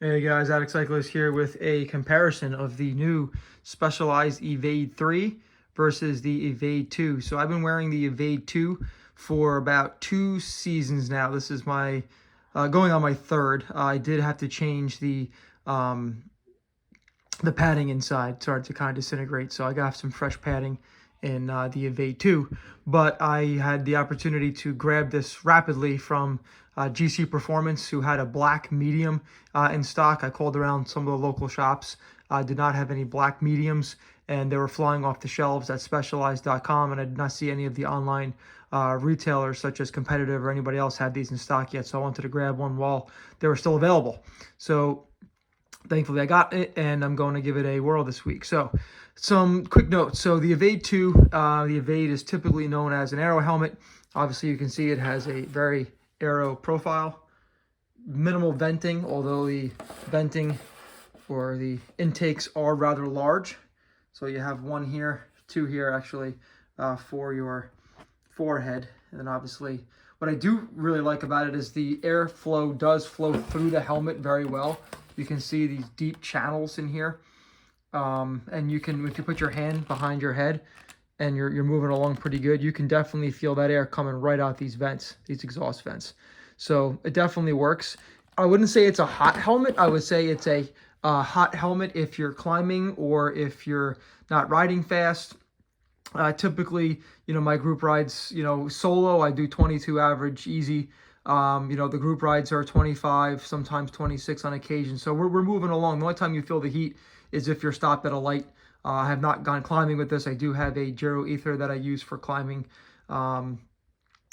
Hey guys, Addict Cyclist here with a comparison of the new Specialized Evade 3 versus the Evade 2. So I've been wearing the Evade 2 for about 2 seasons now. This is my going on my third. I did have to change the padding inside. It started to kind of disintegrate, so I got some fresh padding in the Evade 2. But I had the opportunity to grab this rapidly from GC Performance, who had a black medium in stock. I called around some of the local shops, did not have any black mediums, and they were flying off the shelves at Specialized.com, and I did not see any of the online retailers such as Competitive or anybody else had these in stock yet, so I wanted to grab one while they were still available. So thankfully I got it, and I'm going to give it a whirl this week. So some quick notes. So the Evade 2, the Evade is typically known as an aero helmet. Obviously you can see it has a very aero profile, minimal venting, although the venting or the intakes are rather large. So you have one here, two here actually, for your forehead. And then obviously what I do really like about it is the airflow does flow through the helmet very well. You can see these deep channels in here. And you can, if you put your hand behind your head and you're moving along pretty good, you can definitely feel that air coming right out these vents, these exhaust vents. So it definitely works. I wouldn't say it's a hot helmet. I would say it's a hot helmet if you're climbing or if you're not riding fast. Typically, my group rides, solo, I do 22 average, easy. The group rides are 25, sometimes 26 on occasion. So we're moving along. The only time you feel the heat is if you're stopped at a light. I have not gone climbing with this. I do have a Gero Ether that I use for climbing,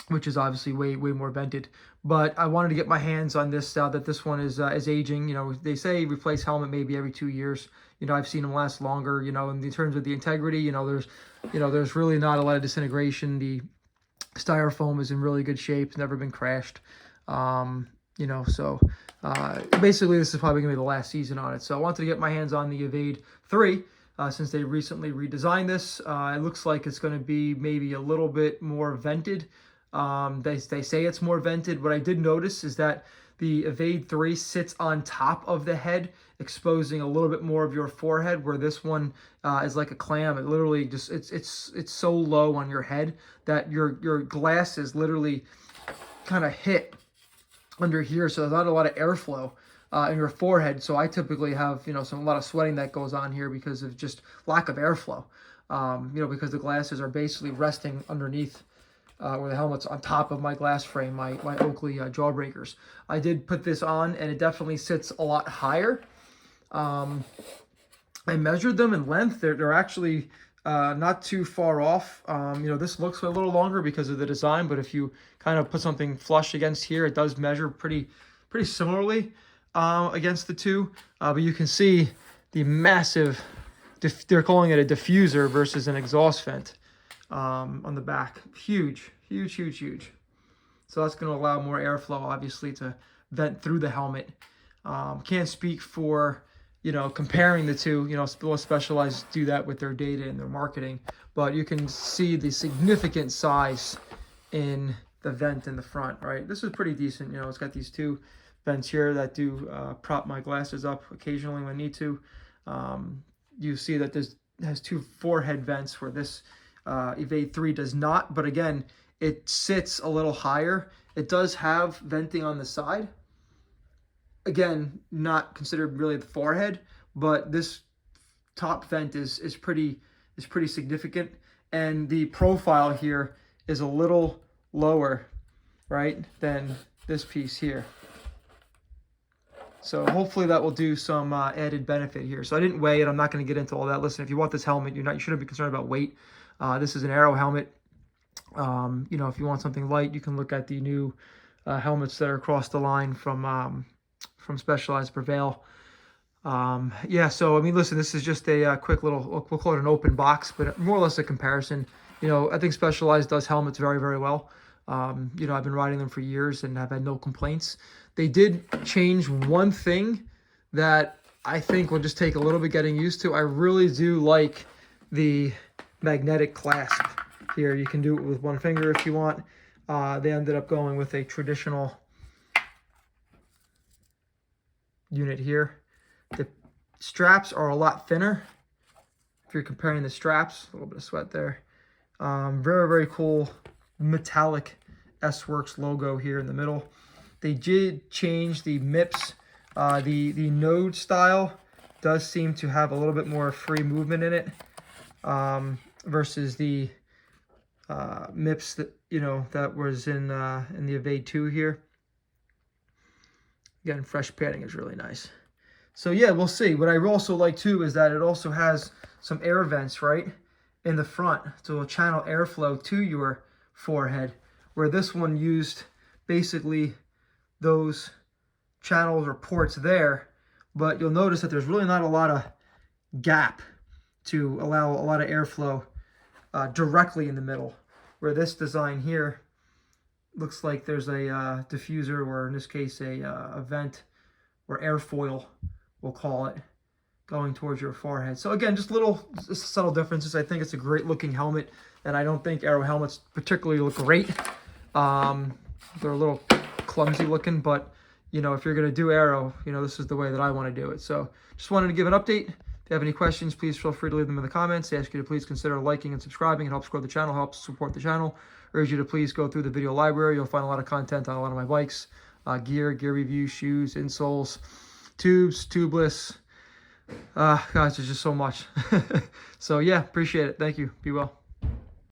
which is obviously way more vented. But I wanted to get my hands on this now that this one is aging. They say replace helmet maybe every 2 years. I've seen them last longer. In terms of the integrity, there's really not a lot of disintegration. The styrofoam is in really good shape. It's never been crashed. Basically this is probably gonna be the last season on it. So I wanted to get my hands on the Evade 3 since they recently redesigned this. It looks like it's going to be maybe a little bit more vented. They say it's more vented. What I did notice is that the Evade 3 sits on top of the head, exposing a little bit more of your forehead, where this one is like a clam. It literally just, it's so low on your head that your glasses literally kind of hit under here, so there's not a lot of airflow in your forehead. So I typically have a lot of sweating that goes on here because of just lack of airflow. Because the glasses are basically resting underneath where the helmet's on top of my glass frame, my Oakley Jawbreakers. I did put this on, and it definitely sits a lot higher. I measured them in length. They're actually not too far off. This looks a little longer because of the design, but if you kind of put something flush against here, it does measure pretty similarly against the two. But you can see the massive, they're calling it a diffuser versus an exhaust vent on the back. Huge. So that's going to allow more airflow, obviously, to vent through the helmet. Can't speak for comparing the two. Specialized do that with their data and their marketing, but you can see the significant size in the vent in the front, right? This is pretty decent. It's got these two vents here that do prop my glasses up occasionally when I need to. You see that this has two forehead vents where this Evade 3 does not, but again, it sits a little higher. It does have venting on the side. Again, not considered really the forehead, but this top vent is pretty significant, and the profile here is a little lower, right, than this piece here. So hopefully that will do some added benefit here. So I didn't weigh it. I'm not going to get into all that. Listen, if you want this helmet, you shouldn't be concerned about weight. This is an aero helmet. If you want something light, you can look at the new helmets that are across the line from Specialized Prevail. So listen, this is just a quick little, we'll call it an open box, but more or less a comparison. I think Specialized does helmets very well. I've been riding them for years and I've had no complaints. They did change one thing that I think will just take a little bit getting used to. I really do like the magnetic clasp here. You can do it with one finger if you want. They ended up going with a traditional unit here. The straps are a lot thinner. If you're comparing the straps, a little bit of sweat there. Very, very cool metallic S-Works logo here in the middle. They did change the MIPS. The node style does seem to have a little bit more free movement in it versus the MIPS that that was in the Evade 2 here. Again, fresh padding is really nice. So yeah, we'll see. What I also like too is that it also has some air vents right in the front, so it'll channel airflow to your forehead, where this one used basically those channels or ports there, but you'll notice that there's really not a lot of gap to allow a lot of airflow directly in the middle, where this design here looks like there's a diffuser, or in this case a vent or airfoil, we'll call it, going towards your forehead. So again, just subtle differences. I think it's a great looking helmet, and I don't think Aero helmets particularly look great. They're a little clumsy looking, but if you're going to do Aero, this is the way that I want to do it. So just wanted to give an update. If you have any questions, please feel free to leave them in the comments. I ask you to please consider liking and subscribing. It helps grow the channel, helps support the channel. I urge you to please go through the video library. You'll find a lot of content on a lot of my bikes, gear reviews, shoes, insoles, tubes, tubeless. Guys, there's just so much. So yeah, appreciate it. Thank you. Be well.